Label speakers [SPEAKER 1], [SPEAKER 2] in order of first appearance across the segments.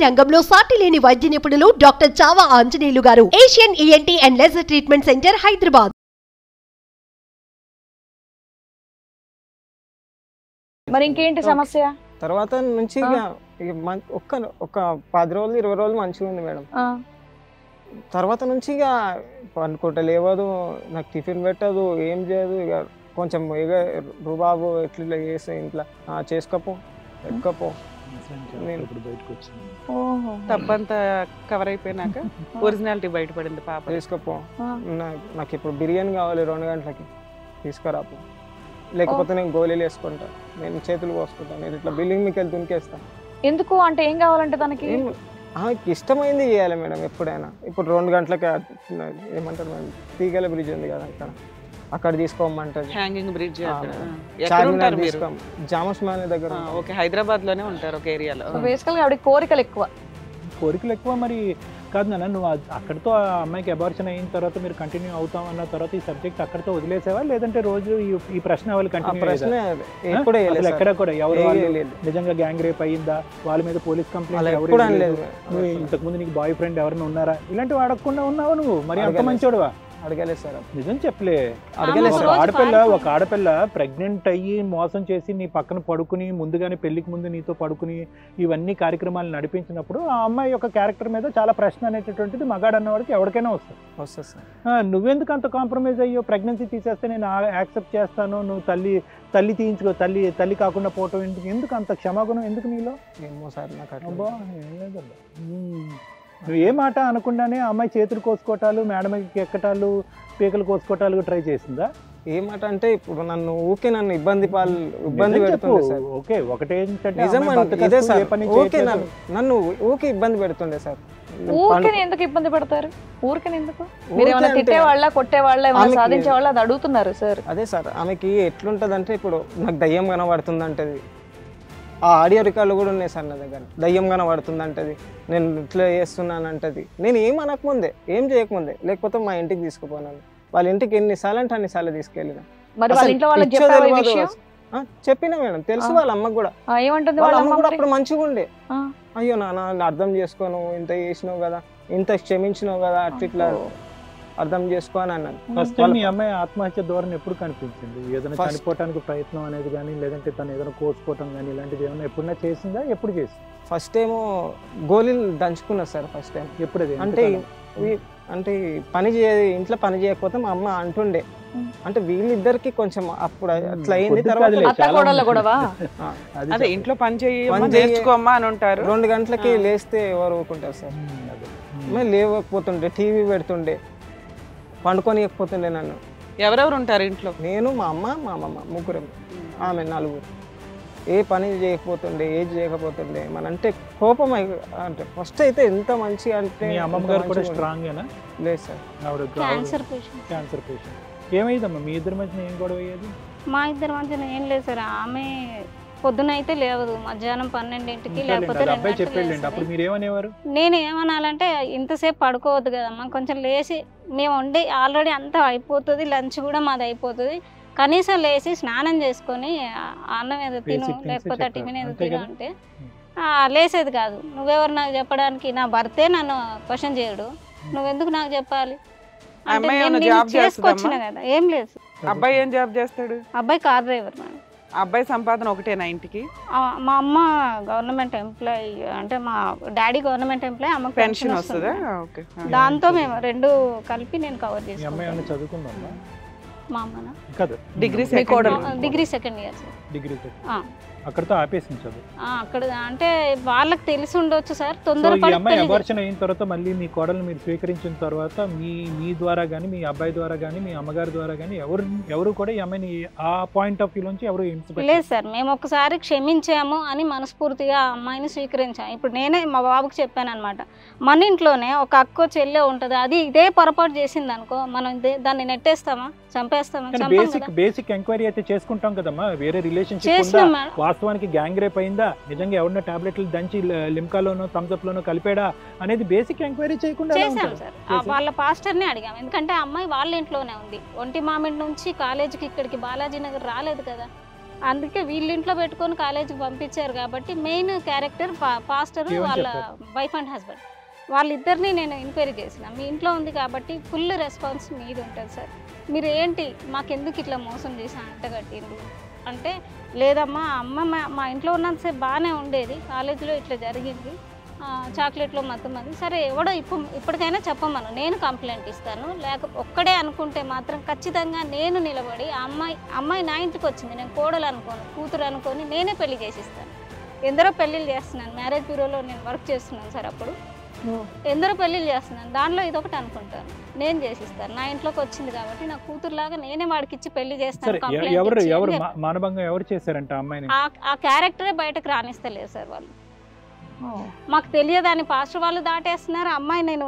[SPEAKER 1] రంగంలో సాటి లేని వైద్య నిపుణులు డాక్టర్ చావా ఆంజనేయులు గారు, Asian ENT and laser treatment centre, Hyderabad.
[SPEAKER 2] మరి ఇంకేంటి సమస్య?
[SPEAKER 3] తర్వాత నుంచి ఒక 10 రోజులు 20 రోజులు మంచిగా ఉంది మేడం. తర్వాత నుంచి ఇక పండుకుంటా లేవదు, నాకు టిఫిన్ పెట్టదు, ఏం చేయదు. ఇక కొంచెం ఇక రుబాబు ఎట్లా చేస్తే ఇంట్లో చేసుకోపో ఎక్కపో.
[SPEAKER 4] తప్పంతా కవర్ అయిపోయినాక ఒరిజినాలిటీ బయటపడింది. పాప
[SPEAKER 3] చేసుకోపో, నాకు ఇప్పుడు బిర్యానీ కావాలి 2 గంటలకి, తీసుకురాపు, లేకపోతే నేను గోళీలు వేసుకుంటా, నేను చేతులు కోసుకుంటా, నేను ఇట్లా బిల్డింగ్ మీకు వెళ్ళి దునికేస్తా.
[SPEAKER 2] ఎందుకు అంటే ఏం కావాలంటే తనకి
[SPEAKER 3] ఇష్టమైంది చేయాలి మేడం ఎప్పుడైనా. ఇప్పుడు 2 గంటలకి ఏమంటారు మేడం, తీగల బ్రిడ్జ్ ఉంది కదా అక్కడ తీసుకోమంటారు.
[SPEAKER 4] హ్యాంగింగ్ బ్రిడ్జ్
[SPEAKER 3] జామస్మాన్ దగ్గర.
[SPEAKER 4] ఓకే, హైదరాబాద్ లోనే ఉంటారు ఒక ఏరియాలో.
[SPEAKER 2] బేసికల్ గా ఆవిడ కోరికలు ఎక్కువ
[SPEAKER 5] మరి కాదు నాన్న, నువ్వు అక్కడితో ఆ అమ్మాయికి అబార్షన్ అయిన తర్వాత మీరు కంటిన్యూ అవుతాం అన్న తర్వాత ఈ సబ్జెక్ట్ అక్కడితో వదిలేసేవా, లేదంటే రోజు ఈ ప్రశ్న వాళ్ళు ఎక్కడ కూడా ఎవరు నిజంగా గ్యాంగ్ రేప్ అయ్యిందా, వాళ్ళ మీద పోలీస్ కంప్లైంట్ ఎవరు, నువ్వు ఇంతకుముందు నీకు బాయ్ ఫ్రెండ్ ఎవరైనా ఉన్నారా, ఇలాంటివి అడగకుండా ఉన్నావు నువ్వు? మరి అంత మంచోడువా?
[SPEAKER 3] అడగలేదు సార్,
[SPEAKER 5] నిజం చెప్పలే. ఒక ఆడపిల్ల ప్రెగ్నెంట్ అయ్యి మోసం చేసి నీ పక్కన పడుకుని ముందుగానే పెళ్లికి ముందు నీతో పడుకుని ఇవన్నీ కార్యక్రమాలు నడిపించినప్పుడు ఆ అమ్మాయి యొక్క క్యారెక్టర్ మీద చాలా ప్రశ్న అనేటటువంటిది మగాడు అన్నవాడికి ఎవరికైనా వస్తుంది సార్. నువ్వెందుకు అంత కాంప్రమైజ్ అయ్యో? ప్రెగ్నెన్సీ తీసేస్తే నేను యాక్సెప్ట్ చేస్తాను, నువ్వు తల్లి తీయించుకో, తల్లి కాకుండా పోవటం ఎందుకు అంత క్షమాగుణం ఎందుకు నీలో?
[SPEAKER 3] ఏమో సార్, నాకు
[SPEAKER 5] నువ్వు ఏ మాట అనకుండానే అమ్మాయి చేతులు కోసుకోవటాలు, మేడమకి ఎక్కటాలు, పీకలు కోసుకోవటాలు ట్రై చేసిందా?
[SPEAKER 3] ఏ మాట అంటే ఇప్పుడు నన్ను ఇబ్బంది పెడుతుండే సార్.
[SPEAKER 5] ఓకే, ఒకటేంటంటే
[SPEAKER 3] నన్ను ఊకే ఇబ్బంది పెడుతుండే సార్.
[SPEAKER 2] ఊరికే ఎందుకు ఇబ్బంది పెడతారు? ఊరికే ఎందుకు? మీరు ఏమైనా తిట్టేవాళ్ళ, కొట్టేవాళ్ళ, ఏమైనా సాధించే వాళ్ళ, అది అడుగుతున్నారు సార్.
[SPEAKER 3] అదే సార్, ఆమెకి ఎట్లుంటది అంటే ఇప్పుడు నాకు దయ్యం కనబడుతుంది అంటది. ఆ ఆడియో రికార్డులు కూడా ఉన్నాయి సార్ నా దగ్గర. దయ్యం కనబడుతుంది అంటది, నేను ఇట్లా చేస్తున్నాను అంటది. నేను ఏం అనకముందే, ఏం చేయకముందే, లేకపోతే మా ఇంటికి తీసుకుపోనాను. వాళ్ళ ఇంటికి ఎన్నిసార్లు అంటే అన్నిసార్లు తీసుకెళ్ళిన. చెప్పినా మేడం, తెలుసు వాళ్ళ అమ్మకు కూడా. వాళ్ళ అమ్మ కూడా అప్పుడు మంచిగా ఉండే. అయ్యో నాన్న అర్థం చేసుకోను, ఇంత చేసినావు కదా, ఇంత క్షమించినావు కదా, అట్లా అర్థం చేసుకో అని అన్నాను.
[SPEAKER 5] ఫస్ట్ టైం మీ అమ్మాయి ఆత్మహత్య ధోరణి ఎప్పుడు కనిపించింది? ఏదైనా చనిపోవడానికి ప్రయత్నం అనేది కానీ, లేదంటే తను ఏదైనా కోసుకోవటం కానీ ఇలాంటిది ఏమైనా ఎప్పుడైనా చేసిందా? ఎప్పుడు చేసింది?
[SPEAKER 3] ఫస్ట్ టైం గోళీలు దంచుకున్నా సార్. ఫస్ట్ టైం
[SPEAKER 5] ఎప్పుడు?
[SPEAKER 3] అంటే ఇంట్లో పని చేయకపోతే మా అమ్మ అంటుండే, అంటే వీళ్ళిద్దరికి కొంచెం అప్పుడు అట్లా అయింది.
[SPEAKER 4] అదే ఇంట్లో పని చేసుకోమ్మా అని ఉంటారు.
[SPEAKER 3] 2 గంటలకి లేస్తే ఎవరు ఊరుకుంటారు సార్? మరి లేవకపోతుండే, టీవీ పెడుతుండే, పండుకొని ఎక్కిపోతుండే నన్ను.
[SPEAKER 4] ఎవరెవరు ఉంటారు ఇంట్లో?
[SPEAKER 3] నేను, మా అమ్మ, మా అమ్మమ్మ, ముగ్గురం, ఆమె 4. ఏ పని చేయకపోతుండే, ఏది చేయకపోతుండే. మన అంటే కోపం. అంటే ఫస్ట్ అయితే ఎంత మంచిగా అంటే
[SPEAKER 5] అమ్మమ్మ గారు కూడా స్ట్రాంగ్
[SPEAKER 3] లేదు సార్.
[SPEAKER 6] Cancer patient.
[SPEAKER 5] ఏమైందమ్మా మీ ఇద్దరి మధ్యన? ఏం గొడవ అయ్యేది?
[SPEAKER 6] మా ఇద్దరి మధ్యన ఏం లేదు సార్. ఆమె పొద్దున అయితే లేవదు, మధ్యాహ్నం 12కి లేకపోతే
[SPEAKER 5] 2
[SPEAKER 6] నేను ఏమనాలంటే ఇంతసేపు పడుకోవద్దు కదమ్మా, కొంచెం లేచి మేము వండి ఆల్రెడీ అంతా అయిపోతుంది, లంచ్ కూడా మాది అయిపోతుంది, కనీసం లేచి స్నానం చేసుకొని అన్నం ఏదో తిను, లేకపోతే టిఫిన్ ఏదో తిను అంటే లేసేది కాదు. నువ్వెవరు నాకు చెప్పడానికి? నా భర్తే నన్ను క్వశ్చన్ చేయడు, నువ్వెందుకు నాకు చెప్పాలి? చేసుకొచ్చిన కదా. ఏం లేదు.
[SPEAKER 4] అబ్బాయి ఏం జాబ్ చేస్తాడు?
[SPEAKER 6] అబ్బాయి కార్ డ్రైవర్ మేడం.
[SPEAKER 4] అబ్బాయి సంపాదన ఒకటేనా ఇంటికి?
[SPEAKER 6] మా అమ్మ గవర్నమెంట్ ఎంప్లాయీ, అంటే మా డాడీ గవర్నమెంట్ ఎంప్లాయీ, అమ్మకి
[SPEAKER 4] పెన్షన్ వస్తుందా?
[SPEAKER 6] దాంతో మేము 2 కలిపి నేను కవర్ చేసుకుంటాను. మా అమ్మనా
[SPEAKER 4] డిగ్రీ
[SPEAKER 6] సెకండ్ ఇయర్.
[SPEAKER 5] అక్కడతో ఆపేసింది చదువు.
[SPEAKER 6] అక్కడ అంటే వాళ్ళకి తెలిసి ఉండొచ్చు సార్.
[SPEAKER 5] అబార్షన్ అయిన తర్వాత మళ్ళీ మీ కోడలు మీరు స్వీకరించిన తర్వాత మీ ద్వారా కానీ, మీ అబ్బాయి ద్వారా కానీ, మీ అమ్మగారి ద్వారా కానీ ఎవరు కూడా ఈ అమ్మాయిని ఆ పాయింట్ ఆఫ్ వ్యూ నుంచి ఎవరు
[SPEAKER 6] లేదు సార్. మేము ఒకసారి క్షమించాము అని మనస్ఫూర్తిగా అమ్మాయిని స్వీకరించాము. ఇప్పుడు నేనే మా బాబుకి చెప్పాను అనమాట, మన ఇంట్లోనే ఒక అక్కో చెల్లె ఉంటుంది, అది ఇదే పొరపాటు చేసింది అనుకో, మనం దాన్ని నెట్టేస్తామా, చంపేస్తామా?
[SPEAKER 5] బేసిక్ ఎంక్వైరీ అయితే చేసుకుంటాం కదమ్మా. వేరే రిలేషన్షిప్ వాస్తవానికి గ్యాంగ్ రేప్ అయిందా, నిజంగా ఎవరినో టాబ్లెట్లు దంచి లిమ్కాలోనో థమ్స్అప్ లోనో కలిపాడా అనేది బేసిక్ ఎంక్వైరీ చేయకుండా
[SPEAKER 6] చేశాం సార్. వాళ్ళ పాస్టర్ని అడిగాం, ఎందుకంటే అమ్మాయి వాళ్ళ ఇంట్లోనే ఉంది. ఒంటి మామిడి నుంచి కాలేజీకి ఇక్కడికి బాలాజీ నగర్ రాలేదు కదా. అందుకే వీళ్ళ ఇంట్లో పెట్టుకొని కాలేజీకి పంపించారు కాబట్టి మెయిన్ క్యారెక్టర్ పాస్టర్
[SPEAKER 5] ఏమని
[SPEAKER 6] వాళ్ళ
[SPEAKER 5] చెప్పారు?
[SPEAKER 6] వైఫ్ అండ్ హస్బెండ్ వాళ్ళిద్దరిని నేను ఎంక్వైరీ చేసిన. మీ ఇంట్లో ఉంది కాబట్టి ఫుల్ రెస్పాన్స్ మీది ఉంటుంది సార్, మీరు ఏంటి మాకెందుకు ఇట్లా మోసం చేసి అంటగట్టిండ్రు అంటే, లేదమ్మా అమ్మ మా ఇంట్లో ఉన్నంతసేపు బాగానే ఉండేది, కాలేజీలో ఇట్లా జరిగింది, చాక్లెట్లో మొత్తం అది సరే ఎవడో ఇప్పటికైనా చెప్పమను, నేను కంప్లైంట్ ఇస్తాను, ఒక్కడే అనుకుంటే మాత్రం ఖచ్చితంగా నేను నిలబడి అమ్మాయి నా ఇంటికి వచ్చింది, నేను కోడలు అనుకోను కూతురు అనుకొని నేనే పెళ్లి చేసిస్తాను. ఎందరో పెళ్ళిళ్ళు చేస్తున్నాను, మ్యారేజ్ బ్యూరోలో నేను వర్క్ చేస్తున్నాను సార్, అప్పుడు ఎందరో పెళ్ళిళ్ళు చేస్తున్నాను, దానిలో ఇదొకటి అనుకుంటాను, నేను చేసిస్తాను, నా ఇంట్లోకి వచ్చింది కాబట్టి నా కూతురులాగా నేనే వాడికి ఇచ్చి పెళ్లి చేస్తాను.
[SPEAKER 5] మానభంగం ఎవరు చేశారంట అమ్మాయిని?
[SPEAKER 6] ఆ క్యారెక్టరే బయటకు రానిస్తలేదు సార్ వాళ్ళు, మాకు తెలియదని పాస్టర్ వాళ్ళు దాటేస్తున్నారు. అమ్మాయి నేను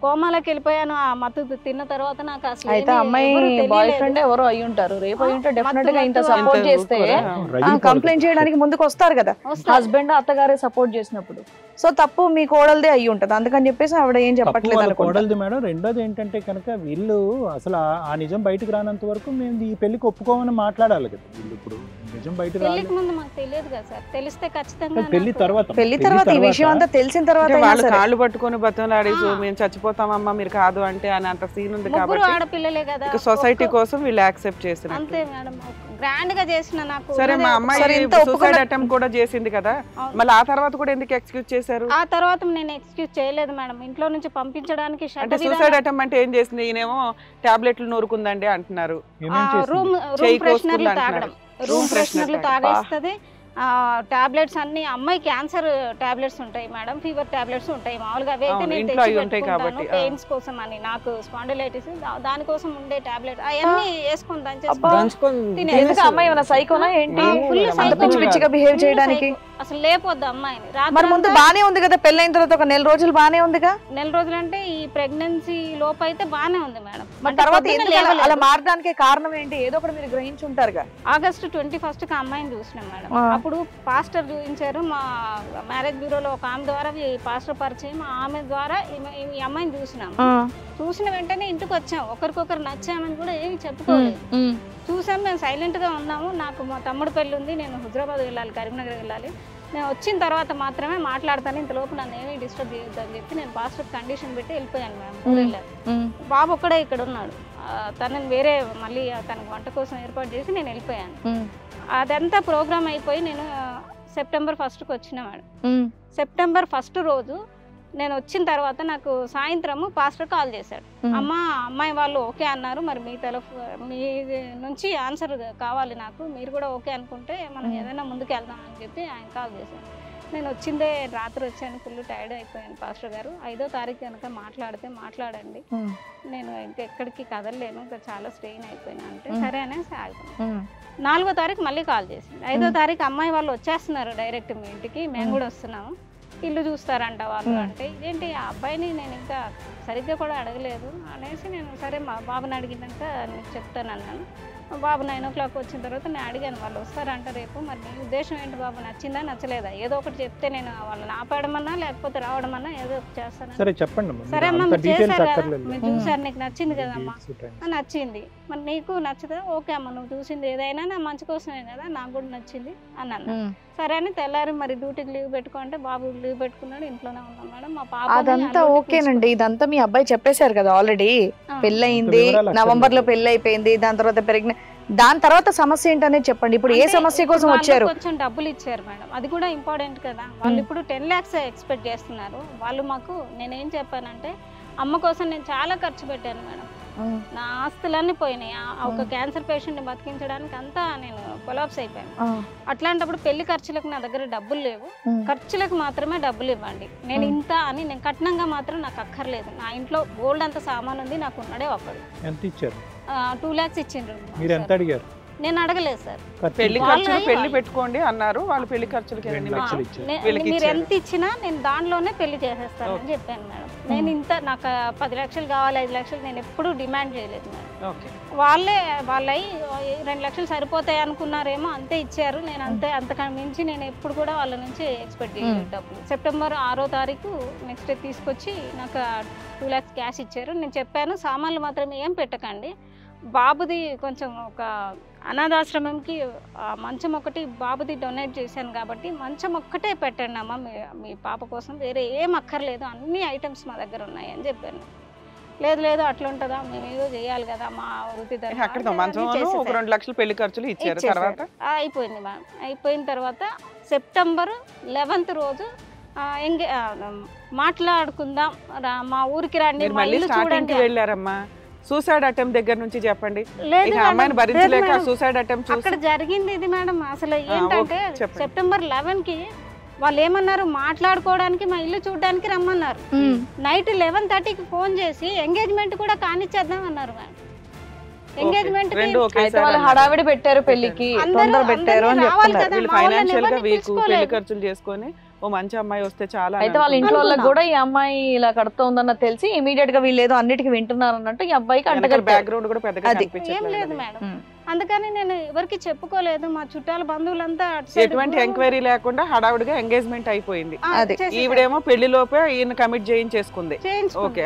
[SPEAKER 6] కోమాలోకి వెళ్ళిపోయాను ఆ మత్తు తిన్న తర్వాత, నాకు అసలు
[SPEAKER 2] అయితే అమ్మాయి బాయ్ ఫ్రెండ్ ఎవరో అయ్యి ఉంటారు, రేపు అయ్యి ఉంటే డెఫినెట్ గా ఇంత సపోర్ట్ చేస్తే కంప్లైంట్ చేయడానికి ముందుకు వస్తారు కదా హస్బెండ్ అత్తగారే సపోర్ట్ చేసినప్పుడు. సో తప్పు మీ కోడలదే అయ్యి ఉంటది, అందుకని చెప్పేసి ఆవిడ ఏం చెప్పట్లేదు
[SPEAKER 5] కోడలది మేడం. రెండోది ఏంటంటే కనుక వీళ్ళు అసలు ఆ నిజం బయటకు రానంత వరకు మేము ఈ పెళ్లికి ఒప్పుకోమని మాట్లాడాలి కదా. వీళ్ళు ఇప్పుడు నిజం బయటకు
[SPEAKER 6] పెళ్లికి ముందు మాకు తెలియదు కదా సార్, తెలిస్తే ఖచ్చితంగా
[SPEAKER 5] పెళ్లి
[SPEAKER 2] తర్వాత ఈ విషయం అంతా తెలిసిన తర్వాత
[SPEAKER 4] వాళ్ళు కాళ్ళు పట్టుకొని బతులాడి మేము చచ్చిపోతామమ్మా మీరు కాదు అంటే అని అంత సీన్ ఉంది కాబట్టి
[SPEAKER 6] ఆడపిల్లలే కదా,
[SPEAKER 4] సొసైటీ కోసం వీళ్ళు యాక్సెప్ట్ చేసిన
[SPEAKER 6] అంతే మేడం. గ్రాండ్ గా చేసిన నాకు
[SPEAKER 4] సరే మా అమ్మాయి సూసైడ్ అటెంప్ట్ కూడా చేసింది కదా, మళ్ళీ ఆ తర్వాత కూడా ఎందుకు ఎక్స్క్యూజ్ చేశారు?
[SPEAKER 6] ఆ తర్వాత నేను ఎక్స్క్యూజ్ చేయలేదు మేడం, ఇంట్లో నుంచి పంపించడానికి.
[SPEAKER 4] అంటే సూసైడ్ అటెంప్ట్ అంటే ఏం చేసింది? ఈయనేమో టాబ్లెట్లు నూరుకుందండి అంటున్నారు,
[SPEAKER 6] రూమ్ ఫ్రెషనర్లు తాగడం, రూమ్ ఫ్రెషనర్లు తాగేస్తుంది. టాబ్లెట్స్ అన్ని అమ్మాయి క్యాన్సర్ టాబ్లెట్స్ ఉంటాయి మేడం, ఫీవర్ టాబ్లెట్స్ ఉంటాయి మామూలుగా, అవి అయితే నేను తెచ్చి పెయిన్స్ కోసం అని, నాకు స్పాండిలైటిస్ దానికోసం ఉండే టాబ్లెట్ అవన్నీ వేసుకొని
[SPEAKER 2] అమ్మాయి ఏమైనా సైకోనా ఏంటి పిచ్చి పిచ్చిగా బిహేవ్ చేయడానికి?
[SPEAKER 6] అసలు లేపొద్దు అమ్మాయిని.
[SPEAKER 2] మరి ముందు బానే ఉంది కదా, పెళ్ళైన తర్వాత ఒక నెల రోజులు బానే ఉందిగా.
[SPEAKER 6] నెల రోజులు అంటే ఈ ప్రెగ్నెన్సీ లోపు అయితే బానే ఉంది మేడం.
[SPEAKER 2] మరి తర్వాత అలా మారడానికి కారణం ఏంటి? ఏదో ఒకటి మీరు గ్రహించి ఉంటారుగా.
[SPEAKER 6] ఆగస్టు 21 కి అమ్మాయిని చూసినాం మేడం, అప్పుడు పాస్టర్ చూపించారు, మా మ్యారేజ్ బ్యూరోలో ఒక ఆమె ద్వారా పాస్టర్ పరిచయం, ఆమె ద్వారా ఈ అమ్మాయిని చూసినాం. చూసిన వెంటనే ఇంటికి వచ్చాం, ఒకరికొకరు నచ్చామని కూడా ఏమి చెప్పుకోలేదు. చూసాం, మేము సైలెంట్ గా ఉన్నాము. నాకు మా తమ్ముడు పెళ్ళి ఉంది, నేను హైదరాబాద్ వెళ్ళాలి, కరీంనగర్ వెళ్ళాలి, నేను వచ్చిన తర్వాత మాత్రమే మాట్లాడతాను, ఇంతలోపు నన్ను ఏమీ డిస్టర్బ్ చేయొద్దు అని చెప్పి నేను పాస్టర్ కండిషన్ పెట్టి వెళ్ళిపోయాను మేడం. బాబు ఒక్కడే ఇక్కడ ఉన్నాడు, తనని వేరే మళ్ళీ తనకు వంట కోసం ఏర్పాటు చేసి నేను వెళ్ళిపోయాను. అదంతా ప్రోగ్రామ్ అయిపోయి నేను సెప్టెంబర్ 1కి వచ్చిన మేడం. సెప్టెంబర్ 1 రోజు నేను వచ్చిన తర్వాత నాకు సాయంత్రము పాస్టర్ కాల్ చేశాడు, అమ్మాయి వాళ్ళు ఓకే అన్నారు, మరి మీ నుంచి ఆన్సర్ కావాలి నాకు, మీరు కూడా ఓకే అనుకుంటే మనం ఏదైనా ముందుకు వెళ్దాం అని చెప్పి ఆయన కాల్ చేశాను. నేను వచ్చిందే రాత్రి వచ్చాను, ఫుల్ టైర్డ్ అయిపోయాను. పాస్టర్ గారు 5వ తారీఖు కనుక మాట్లాడండి, నేను ఇంకెక్కడికి కదలలేను, ఇంకా చాలా స్ట్రెయిన్ అయిపోయినా అంటే సరే అనేసి ఆగిపోయాను. 4వ తారీఖు మళ్ళీ కాల్ చేసింది. 5వ తారీఖు అమ్మాయి వాళ్ళు వచ్చేస్తున్నారు డైరెక్ట్ మీ ఇంటికి, మేము కూడా వస్తున్నాము, ఇల్లు చూస్తారంట వాళ్ళు అంటే, ఇదేంటి ఆ అబ్బాయిని నేను ఇంకా సరిగ్గా కూడా అడగలేదు అనేసి నేను సరే మా బాబుని అడిగినాక నీకు చెప్తాను అన్నాను. బాబు 9 o'clock వచ్చిన తర్వాత నేను అడిగాను, వాళ్ళు వస్తారంట రేపు, మరి నీ ఉద్దేశం ఏంటి బాబు, నచ్చిందా నచ్చలేదా, ఏదో ఒకటి చెప్తే నేను వాళ్ళని ఆపడమన్నా లేకపోతే రావడమన్నా ఏదో ఒకటి చేస్తాను.
[SPEAKER 5] సరే చెప్పండి.
[SPEAKER 6] సరే అమ్మ మీరు చేశారు కదా, మీరు చూసారు, నీకు నచ్చింది కదమ్మా, నచ్చింది, మరి నీకు నచ్చుదా, ఓకే అమ్మ నువ్వు చూసింది ఏదైనా నా మంచి కోసమే కదా, నాకు కూడా నచ్చింది అన్నాను. సరే అని తెల్లారి మరి డ్యూటీకి లీవ్ పెట్టుకుంటే బాబు లీవ్ పెట్టుకున్నాడు, ఇంట్లోనే ఉన్నాం మేడం. మా పాప
[SPEAKER 2] అదంతా ఓకేనండి, ఇదంతా మీ అబ్బాయి చెప్పేశారు కదా ఆల్రెడీ, పెళ్ళయింది, నవంబర్ లో పెళ్లి అయిపోయింది, దాని తర్వాత దాని తర్వాత సమస్య ఏంటనేది చెప్పండి. ఇప్పుడు ఏ సమస్య కోసం వచ్చారు?
[SPEAKER 6] కొంచెం డబ్బులు ఇచ్చారు మేడం, అది కూడా ఇంపార్టెంట్ కదా. వాళ్ళు ఇప్పుడు 10 lakhs ఎక్స్పెక్ట్ చేస్తున్నారు వాళ్ళు మాకు. నేనేం చెప్పానంటే, అమ్మ కోసం నేను చాలా ఖర్చు పెట్టాను మేడం, నా ఆస్తులన్నీ పోయినాయి, ఒక క్యాన్సర్ పేషెంట్ని బతికించడానికి అంతా నేను కొలాప్స్ అయిపోయాను. అట్లాంటప్పుడు పెళ్లి ఖర్చులకు నా దగ్గర డబ్బులు లేవు, ఖర్చులకు మాత్రమే డబ్బులు ఇవ్వండి, నేను ఇంత అని నేను కట్నంగా మాత్రం నాకు అక్కర్లేదు, నా ఇంట్లో గోల్డ్ అంత సామాన్ ఉంది, నాకు ఉన్నాడే ఒక్కడు.
[SPEAKER 5] ఎంత ఇచ్చారు?
[SPEAKER 6] 2 lakhs ఇచ్చిండ్రు.
[SPEAKER 5] మీరు ఎంత అడిగారు?
[SPEAKER 6] నేను అడగలేదు సార్,
[SPEAKER 4] పెళ్లి ఖర్చులు పెళ్లి పెట్టుకోండి అన్నారు వాళ్ళు, పెళ్లి ఖర్చులకి
[SPEAKER 6] మీరు ఎంత ఇచ్చినా నేను దానిలోనే పెళ్లి చేసేస్తాను అని చెప్పాను మేడం. నేను ఇంత నాకు 10 లక్షలు కావాలి 5 లక్షలు నేను ఎప్పుడు డిమాండ్ చేయలేదు మేడం. వాళ్ళే 2 లక్షలు సరిపోతాయి అనుకున్నారేమో, అంతే ఇచ్చారు. నేను అంతకన్నా మించి నేను ఎప్పుడు కూడా వాళ్ళ నుంచి ఎక్స్పెక్ట్ చేయలేదు డబ్బులు. సెప్టెంబర్ 6వ తారీఖు నెక్స్ట్ డే తీసుకొచ్చి నాకు 2 lakhs క్యాష్ ఇచ్చారు. నేను చెప్పాను సామాన్లు మాత్రం ఏం పెట్టకండి, బాబుది కొంచెం ఒక అనాథాశ్రమంకి మంచం ఒకటి బాబుది డొనేట్ చేశాను కాబట్టి మంచం ఒక్కటే పెట్టండి అమ్మ మీ పాప కోసం, వేరే ఏం అక్కర్లేదు, అన్ని ఐటమ్స్ మా దగ్గర ఉన్నాయి అని చెప్పాను. లేదు లేదు అట్లా ఉంటుందా, మేము ఏదో చేయాలి కదా మా వృత్తి
[SPEAKER 4] అక్కడ మంచం ఒక 2 లక్షలు పెళ్లి ఖర్చులు ఇచ్చారు. తర్వాత
[SPEAKER 6] అయిపోయింది మ్యామ్. అయిపోయిన తర్వాత సెప్టెంబర్ 11th రోజు మాట్లాడుకుందాం మా ఊరికి రండి, మా ఇల్లు చూడండి
[SPEAKER 4] వెళ్ళారమ్మా. సూసైడ్ అటెంప్ట్ దగ్గర నుంచి చెప్పండి. అమ్మాయిని భరించలేక సూసైడ్ అటెంప్ట్
[SPEAKER 6] అక్కడ జరిగింది ఇది మేడం. అసలు ఏంటంటే సెప్టెంబర్ 11కి వాళ్ళు ఏమన్నారు, మాట్లాడుకోవడానికి మా ఇల్లు చూడడానికి రమ్మన్నారు. నైట్ 11:30కి ఫోన్ చేసి ఎంగేజ్మెంట్ కూడా కానిచ్చేద్దాం అన్నారు మేడం. ఎంగేజ్మెంట్
[SPEAKER 2] హడావిడి పెట్టారు, పెళ్లికి తొందర పెట్టారు అని చెప్తున్నారు.
[SPEAKER 4] ఫైనాన్షియల్ గా వీక్, పెళ్లి ఖర్చులు చేసుకొని ఓ మంచి అమ్మాయి వస్తే చాలా.
[SPEAKER 2] అయితే వాళ్ళ ఇంట్లో వాళ్ళకి కూడా ఈ అమ్మాయి ఇలా కడుతోందన్న తెలిసి ఇమీడియట్ గా వీళ్ళు ఏదో అన్నిటికీ వింటున్నారు అన్నట్టు ఈ అబ్బాయికి అంటగట్టారు.
[SPEAKER 4] బ్యాక్గ్రౌండ్ కూడా పెద్దగా
[SPEAKER 6] ఏం లేదు మేడం. అందుకని నేను ఎవరికి చెప్పుకోలేదు. మా చుట్టాల బంధువులంతా
[SPEAKER 4] ఎటువంటి ఎంక్వైరీ లేకుండా హడావుడిగా ఎంగేజ్మెంట్ అయిపోయింది. ఈవిడేమో పెళ్లి లోపే ఈయన కమిట్ చేయించేసుకుంది. ఓకే.